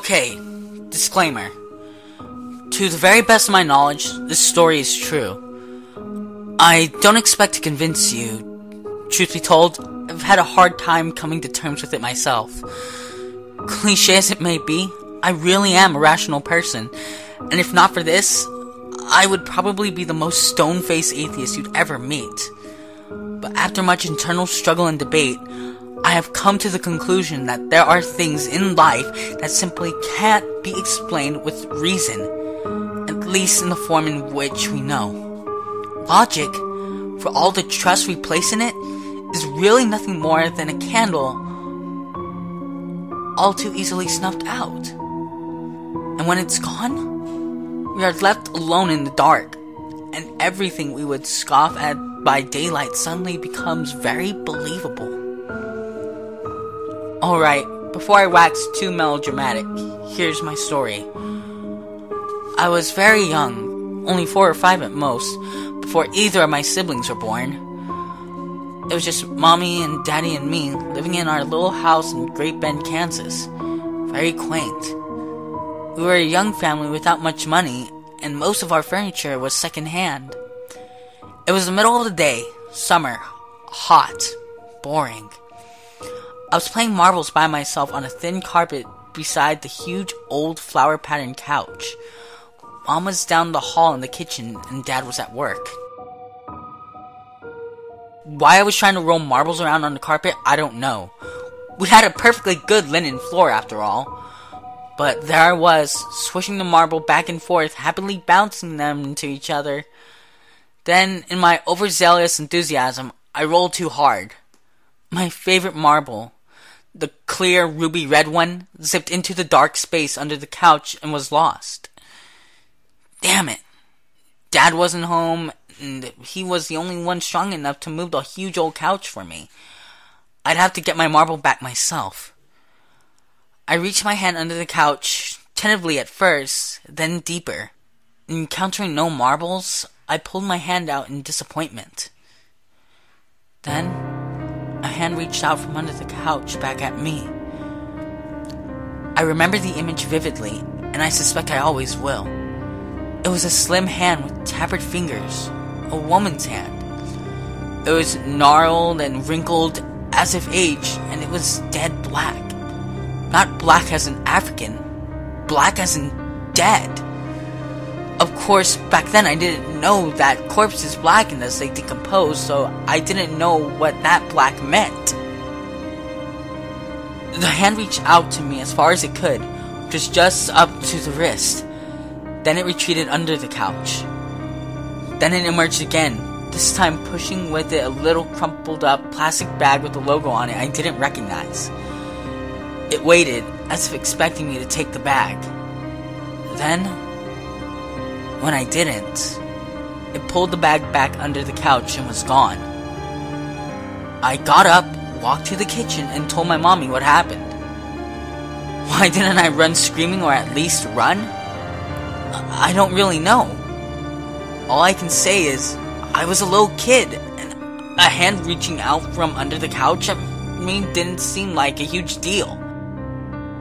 Okay, disclaimer. To the very best of my knowledge, this story is true. I don't expect to convince you. Truth be told, I've had a hard time coming to terms with it myself. Cliché as it may be, I really am a rational person, and if not for this, I would probably be the most stone-faced atheist you'd ever meet. But after much internal struggle and debate, I have come to the conclusion that there are things in life that simply can't be explained with reason, at least in the form in which we know. Logic, for all the trust we place in it, is really nothing more than a candle all too easily snuffed out. And when it's gone, we are left alone in the dark, and everything we would scoff at by daylight suddenly becomes very believable. Alright, before I wax too melodramatic, here's my story. I was very young, only 4 or 5 at most, before either of my siblings were born. It was just mommy and daddy and me living in our little house in Great Bend, Kansas. Very quaint. We were a young family without much money, and most of our furniture was second-hand. It was the middle of the day, summer, hot, boring. I was playing marbles by myself on a thin carpet beside the huge old flower-patterned couch. Mom was down the hall in the kitchen, and Dad was at work. Why I was trying to roll marbles around on the carpet, I don't know. We had a perfectly good linen floor after all. But there I was, swishing the marble back and forth, happily bouncing them into each other. Then, in my overzealous enthusiasm, I rolled too hard. My favorite marble, the clear ruby red one, zipped into the dark space under the couch and was lost. Damn it. Dad wasn't home, and he was the only one strong enough to move the huge old couch for me. I'd have to get my marble back myself. I reached my hand under the couch, tentatively at first, then deeper. Encountering no marbles, I pulled my hand out in disappointment. Then, a hand reached out from under the couch back at me. I remember the image vividly, and I suspect I always will. It was a slim hand with tapered fingers, a woman's hand. It was gnarled and wrinkled as if aged, and it was dead black. Not black as in African, black as in dead. Of course, back then I didn't know that corpses blacken as they decompose, so I didn't know what that black meant. The hand reached out to me as far as it could, which was just up to the wrist. Then it retreated under the couch. Then it emerged again, this time pushing with it a little crumpled up plastic bag with a logo on it I didn't recognize. It waited, as if expecting me to take the bag. Then, when I didn't, it pulled the bag back under the couch and was gone. I got up, walked to the kitchen, and told my mommy what happened. Why didn't I run screaming or at least run? I don't really know. All I can say is, I was a little kid, and a hand reaching out from under the couch at me didn't seem like a huge deal.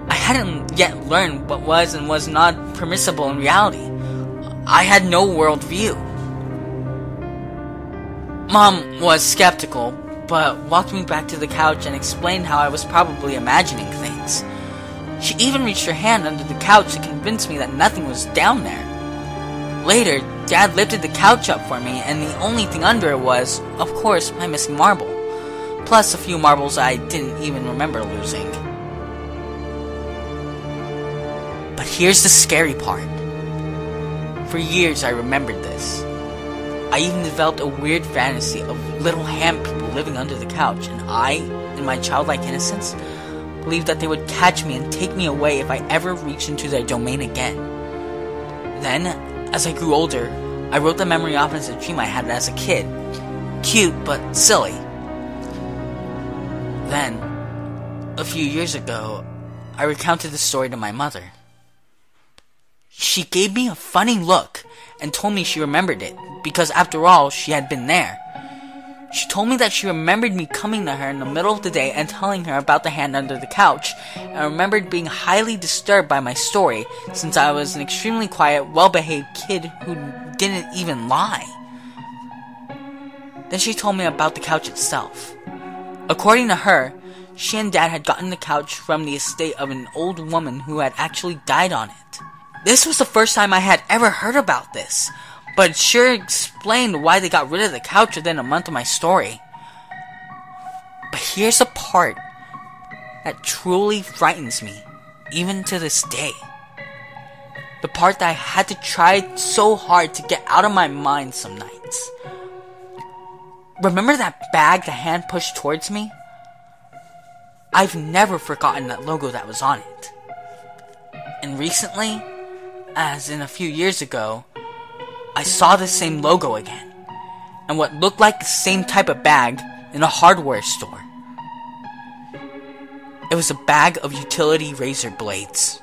I hadn't yet learned what was and was not permissible in reality. I had no worldview. Mom was skeptical, but walked me back to the couch and explained how I was probably imagining things. She even reached her hand under the couch to convince me that nothing was down there. Later, Dad lifted the couch up for me, and the only thing under it was, of course, my missing marble. Plus a few marbles I didn't even remember losing. But here's the scary part. For years I remembered this. I even developed a weird fantasy of little hand people living under the couch, and I, in my childlike innocence, believed that they would catch me and take me away if I ever reached into their domain again. Then, as I grew older, I wrote the memory off as a dream I had as a kid. Cute, but silly. Then, a few years ago, I recounted the story to my mother. She gave me a funny look and told me she remembered it, because after all, she had been there. She told me that she remembered me coming to her in the middle of the day and telling her about the hand under the couch, and remembered being highly disturbed by my story, since I was an extremely quiet, well-behaved kid who didn't even lie. Then she told me about the couch itself. According to her, she and Dad had gotten the couch from the estate of an old woman who had actually died on it. This was the first time I had ever heard about this, but it sure explained why they got rid of the couch within a month of my story. But here's the part that truly frightens me, even to this day. The part that I had to try so hard to get out of my mind some nights. Remember that bag the hand pushed towards me? I've never forgotten that logo that was on it. And recently, as in a few years ago, I saw the same logo again, and what looked like the same type of bag in a hardware store. It was a bag of utility razor blades.